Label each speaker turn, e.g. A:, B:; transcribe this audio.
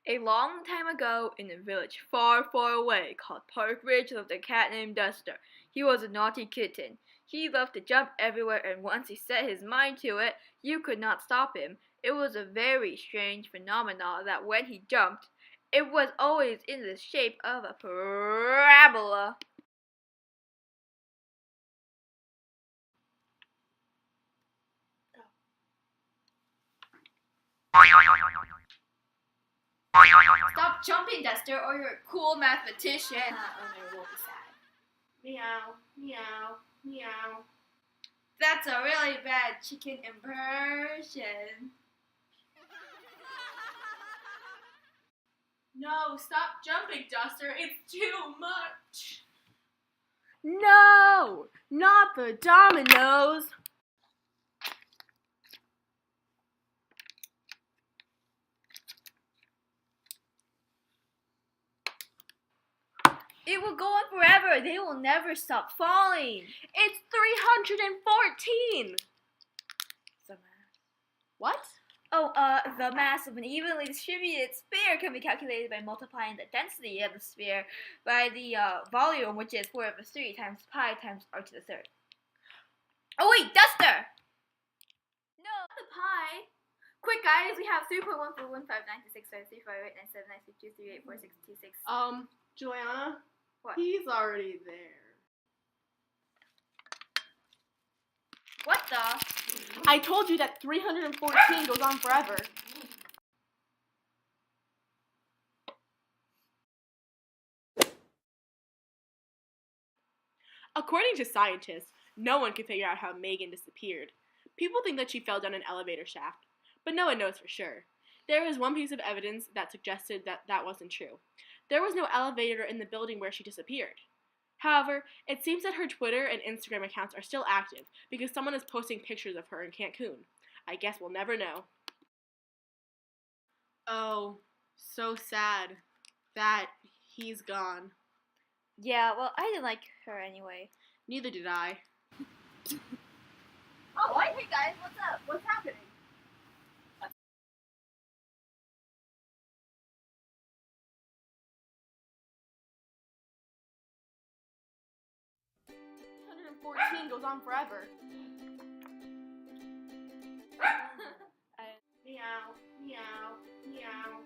A: A long time ago, in a village far, far away called Park Ridge, lived a cat named Duster. He was a naughty kitten. He loved to jump everywhere, and once he set his mind to it, you could not stop him. It was a very strange phenomenon that when he jumped, it was always in the shape of a parabola. Stop jumping, Duster, or you're a cool mathematician.
B: Owner will be sad. Meow, meow, meow.
A: That's a really bad chicken impression.
B: No, stop jumping, Duster. It's too much.
A: No, not the dominoes. It will go on forever. They will never stop falling.
B: It's 314. What?
A: The mass of an evenly distributed sphere can be calculated by multiplying the density of the sphere by the volume, which is 4 over 3 times pi times r to the third. Oh wait, Duster! No, the pi. Quick, guys, we have 3.14159653589792384626.
B: Juliana?
A: What?
B: He's already there.
A: What the?
B: I told you that 314 goes on forever. According to scientists, no one can figure out how Megan disappeared. People think that she fell down an elevator shaft, but no one knows for sure. There is one piece of evidence that suggested that that wasn't true. There was no elevator in the building where she disappeared. However, it seems that her Twitter and Instagram accounts are still active because someone is posting pictures of her in Cancun. I guess we'll never know. Oh, so sad that he's gone.
A: Yeah, well, I didn't like her anyway.
B: Neither did I.
A: Oh, hey guys, what's up? What's happening?
B: Goes on forever. Meow, meow, meow.